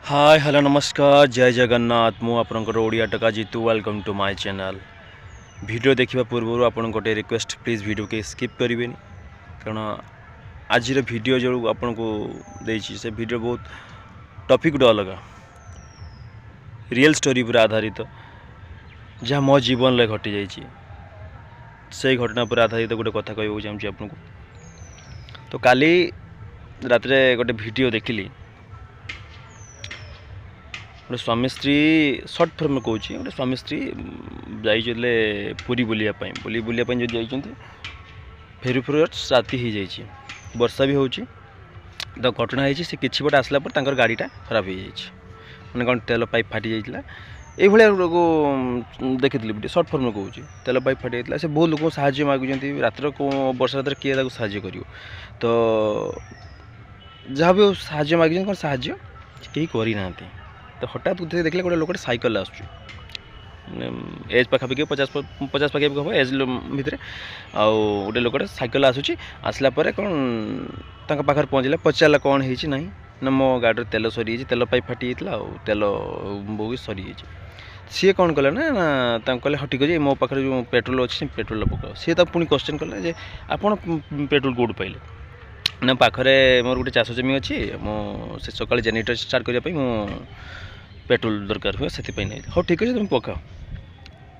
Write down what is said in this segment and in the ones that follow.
Hi hello नमस्कार जय जगन्नाथ मु आपनकर ओडिया टका Jitu welcome to my channel. Video देखिबा पूर्व आपन गोटे रिक्वेस्ट प्लीज वीडियो के स्किप करेंगे कारण आज वीडियो जो आपन को देछि से वीडियो बहुत टॉपिक गुड अलग रियल स्टोरी पर आधारित जहाँ मो जीवन में घटी जाइए से घटना पर आधारित गोटे कथा कहूँ चाहूँगी आपन को। तो काली रात गोटे वीडियो देखिली गोटे स्वामी स्त्री सर्ट फर्म में कहूँ गोटे स्वामी स्त्री जाइए पुरी बुलियापाई जो जाइए फेरू फेरू राति हो जाइए वर्षा भी होची तो घटना होती से किसी बट आसला पर गाड़ीटा खराब हो जाए मैंने कौन तेल पाइप फाटी जाता ये देखी सर्ट फर्म में कहूँ तेल पाइप फाटी जाता से बहुत लोग साहाଯ୍य मागुंट रातर वर्षा रात किए साहाଯ୍य कर तो जहाँ भी साहाଯ୍य मागिज कौन साहाଯ୍य कहीं करना तो हठात देखले गोटे लोक सैकल आस एज पाखापाखि 50 पाखापाखि हम एज भितर आउ गोटे लोक सैकल आसूँ आसला कौन पाखे पहुँचला पचारा कौन है ना ना मो गाड़ी तेल सरी तेल पाइप फाटी जाता तेल बोगी सरी सी कौन कले ना कहले हाँ ठीक है मो पाखे जो पेट्रोल अच्छे पेट्रोल पकाओ सी तो पुणी क्वेश्चन कले आपड़ पेट्रोल कौट पाइले ना पाखे मोर गोटे चाष जमी अच्छी मो से सका जेनेटर स्टार्ट करने मो पेट्रोल दरकार हुए से नहीं हाँ ठीक अच्छे तुम पकाओ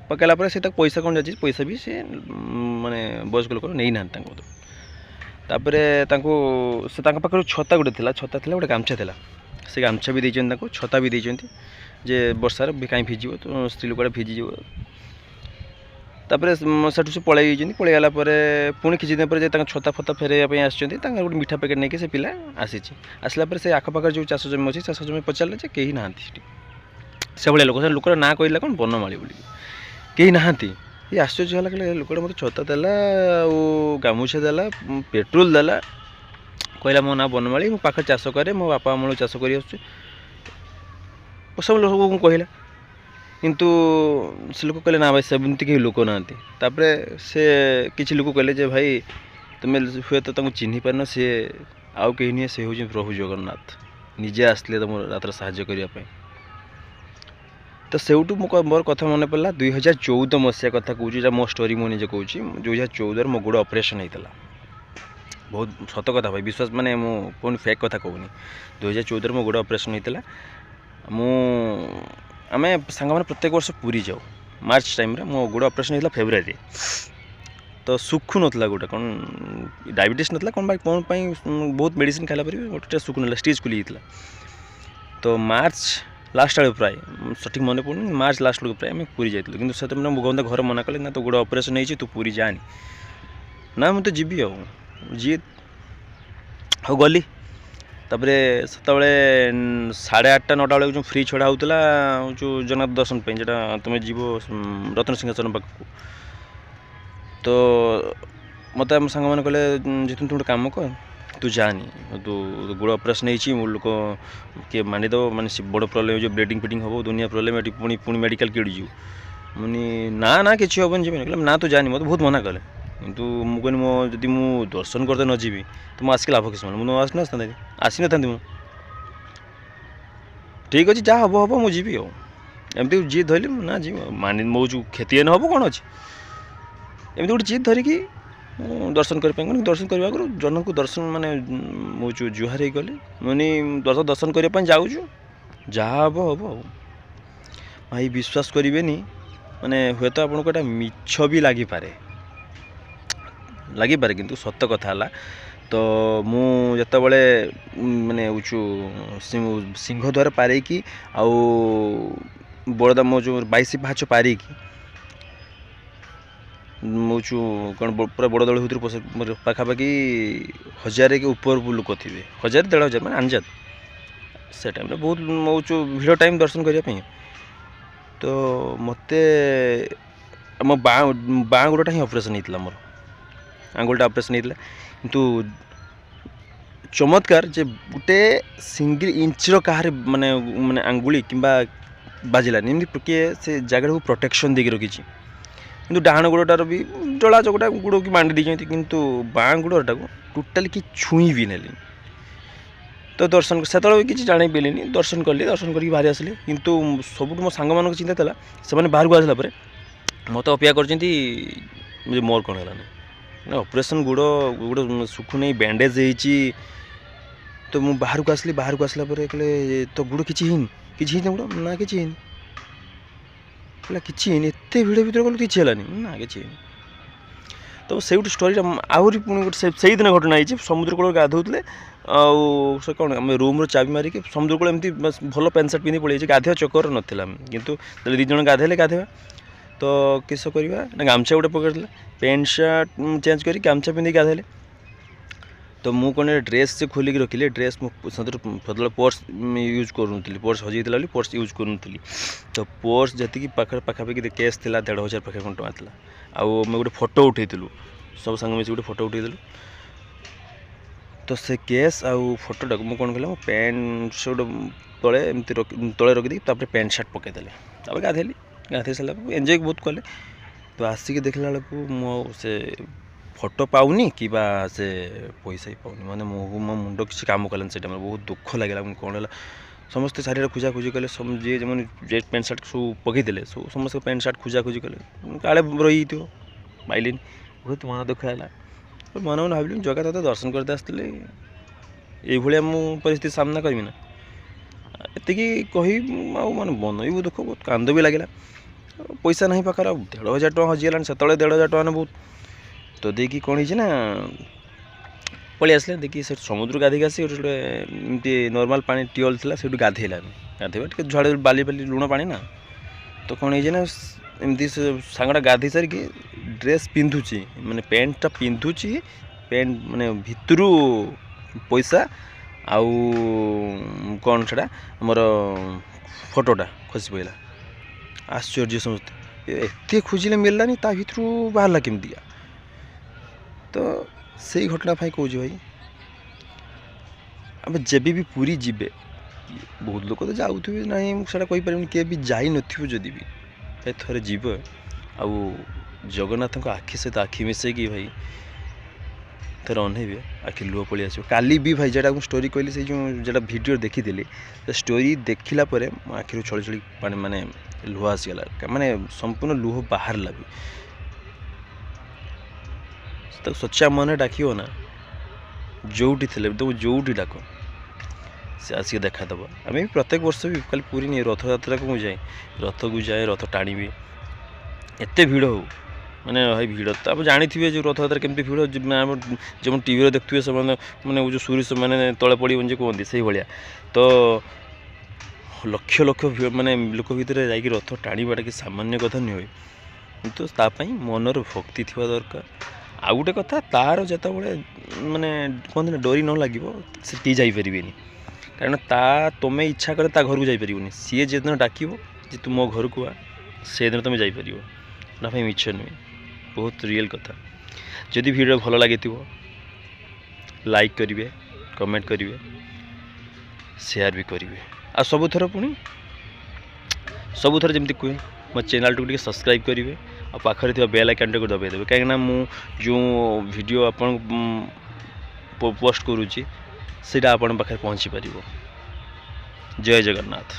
पकाला से पैसा कौन जाए पैसा भी सी माने वयस्क लोक नहीं ना तापर से पाखे छता गोटे छता गोटे गामछा था से गामछा भी देते छता भी देते जे वर्षार कहीं भिजो तो स्त्री लोक भिजिज तापर से पलि पलैगला पुणी किसी दिन पर छता फता फेरवाई आसते गोटे मीठा पैकेट नहीं से पिला आसला से आखपाख जो चाष जमी अच्छी चाष जमी पचारे कहीं ना से भाई लोक लोकर ना कहला कौन बनमाली बोली कहीं ना ये आश्चर्य है कहले लोक मत छता देला गामुछा देला पेट्रोल देला कहला मो ना बनमाली मो पाखे चाष कै मो बापा अमल चाष कर सब लोक कहला किंतु से लोक कहले ना भाई सेमती कहीं लोक ना से किसी लोक कहले भाई तुम हुए तो चिन्ह पारन सी आउ कहीं नुहे से हूँ प्रभु जगन्नाथ निजे आसले तुम रात साहाଯ୍य करने तो सेठू मोर कथा मन पड़ा 2014 मसीहा कथा कहूँ मो स्टोरी मुझे निजे कहूँ 2014 मो गोड़ ऑपरेशन होता बहुत सत कथा भाई विश्वास माने मु कौन फेक कथा कहूनी 2014 मो गोड़ ऑपरेशन होता मु आम सांग मैंने प्रत्येक वर्ष पूरी जाऊ मार्च टाइम मो गोड़ ऑपरेशन होता फेब्रुआरी तो सुखु नथला गोटे कौन डायबिटीज नथला कौन कौन बहुत मेडिसिन खाला पर गोटे सुखु ना स्टेज खुली जाता तो मार्च लास्ट आड़े प्राय सठिक मन पड़े मार्च लास्ट लोग प्राय पूरी जाइए कि से गोंदा घर मना कले ना तो गोटे ऑपरेशन हो तू पूरी जानी ना मुझे जीवी जी हाँ गली तापर से 8:30 9टा बेले जो फ्री छड़ा होता जो जगन्नाथ दर्शन पे जो तुम जीव रत्न सिंहासन पाक तो मत आम सांग मैंने कहले जितने तुम गोटे कम कर तू जानी तू गोड़ ऑपरेशन हो लोक किए मानिद माने बड़ प्रोब्लेम जो ब्लीडिंग फिडिंग हम दुनिया प्रोब्लेम ये पुणी पुणी मेडिकल किड़ी जीव मुझे ना ना कि हेन जी कहले ना तू जानी मत बहुत मना कले कितु मुझे मो जदि मु दर्शन करते न जीवी तो मुझे आसिक लाभ किस मुझे आसी न ठीक अच्छे जहाँ हम हम मुझे जीवी एमती जीत धरली ना जी मान मो जो क्षति न हम कौन अच्छे एमती गोटे जीत धरिकी दर्शन कर दर्शन करने आगे जन को दर्शन माने मुझे जुहार हो गली मुझे दर्शन करने जाऊँ जहाँ हम हम भाई विश्वास करेनि माने हुए तो आपको गोटे मिछ भी लगिपे किंतु सत कथा है तो मुझे माने सिंहद्वार पारिकी आउ बड़दा मो जो 22 पाहाच पारिकी मुझे कौन पूरा बड़ दल भर पाखापाखि 1000 के ऊपर लोक थे 1000 1500 मैंने अनजाद से टाइम बहुत मो भिड़ टाइम दर्शन करने तो मत मो बाँ गोड़टा ही ऑपरेशन होता मोर आंगुलटा ऑपरेशन होता किंतु चमत्कार जे गोटे सिंगल इंचर कहार माने माने आंगुली कि बाजिलानी एमती किए से जगह को प्रोटेक्शन देकी रखी किंतु डाहाण गोड़टार भी डला चकटा गोड़ की मांडी देते किंतु बाँ गोड़टा को टोटाली कि छुई भी नेली तो दर्शन से किसी जान पारे दर्शन कली दर्शन करके बाहरी आसिले किंतु सब मो सांग मान चिंता था से बाहर को आसला मत अपेक्षा कर मोर कौन है ऑपरेशन गोड़ गोड़ सुखु नहीं बैंडेज होती तो मुझे बाहर को आसली बाहर को आसला कहले तो गोड़ कि गोड़ ना कि किसी एत भिड़ भर गलु कि ना कि तो से गोटे स्टोरीटा आहरी पुणी गोटे से दिन घटना होती समुद्र कूल गाधोले से कौन आम रूम्र चाबी मारिक समुद्र कूल एमती भल पैंट सार्ट पिंधि पड़े गाधोवा चक्कर नाला कितु दी जन गाधेले गाधोवा तो किस करवा ना गामछा गोटे पकड़े पैंट सार्ट चेंज कर गामछा पिंधि गाधेले तो मुझे कौन ड्रेस से खोलिक रखिले ड्रेस मुझे पर्स यूज करूँ पर्स हजाइला पर्स यूज करूँ तो पर्स जी पाखापाखि कैश थी 1500 पाखे टଙ୍କା था आउ गोटे फोटो उठेलु सब सांग मिसी गोटे फोटो उठेलु तो से केस आउ फोटोटा मुझे कौन कल पैंट शर्ट तले एमती तले रखी पैंट सार्ट पकईदे गाधेली गाधे सारा एंजॉय बहुत कले तो आसिक देखला बेलू मो से फोटो पाऊनी कि से पैसा ही पाऊनी मैंने मो मुंड किसी काम कलानी से बहुत दुख लगे कौन है समस्ते चारिड़े खोजाखोजी कले जी जे पैंट सार्ट सब पकईदे समस्त पैंट सार्ट खोजाखोजी कले काले रही पाइलिन बहुत मन दुख है मन मन भाविली जगह तक दर्शन करते आसती ये मु परिस्थिति सामना करी ना एति कही माने मन भी दुख बहुत कांद भी लगे पैसा ना पाखे 1500 टଙ୍କା हजिगलानी से 1500 टଙ୍କା ने बहुत तो देखिए कौन है पलि आसले देखिए से समुद्र गाधिक आसी गोटे एमती नॉर्मल पानी ट्यूबवेल थी से गाधेला गाधेवा टे झड़े बाली बाली लुण पानी ना तो कौन है एमती सांगटा गाधे सारिक ड्रेस पिंधुची माने पैंटा पिंधुची पैंट माने भितरू पैसा आउ कौन से आमर फोटोटा खसी पड़ा आश्चर्य समझते एत खोजिले मिललानी ता भितर बाहरला केमती तो से घटना कौच भाई अब जब भी पूरी जीवे बहुत लोग तो जाऊे ना मुझे कहीपर किए भी जाई नथिबो जदि भी थे जीव आउ जगन्नाथ आखि सहित आखि मिसेकी भाई थे अनइबे आखि लुह पलि आस काली भी भाई जेटा स्टोरी कहली से जो वीडियो देखी स्टोरी देखला मो आखिर छड़ी छड़ी पानी माने लुह आसीगला माने संपूर्ण लुह बाहर भी तो सच्चा मन डाक ना जोटी थे तुम जोटी डाक से आसिक देखादेव आम भी प्रत्येक वर्ष भी कल पूरी नहीं रथ यात्रा को मुझे रथ को जाए रथ टाणी एत भिड़ हो माने भाई भिड़ तो आप जानी थे जो रथ यात्रा केमती भिड़ जो टीवी देखुए से मैंने जो सूरी मैंने तले पड़ कहते से भाया तो लक्ष लक्ष माने लोक भितर जा रथ टाणीटा कि सामान्य कथा नुहे किंतु तापाई मनर भक्ति थी दरकार आउ गोटे कथा तार जो माने कहते डरी न लगे से जापर कारण तुम्हें इच्छा करे घर को जापर सी जो दिन डाक तुम मो घर को आ से दिन तुम जापर ना भाई मिछ नुहे बहुत रियल कथा जदि वीडियो भल लगे लाइक करेंगे कमेंट करेंगे शेयर भी करेंगे आ सबुथर पुणी सबुथर जमी कहे मो चैनल को सब्सक्राइब करेंगे आ पाखरे थी बेल आइकन को दबाई कहीं मु जो वीडियो आपन पोस्ट करुच्ची से आपन पाखे पहुँची पार। जय जगन्नाथ।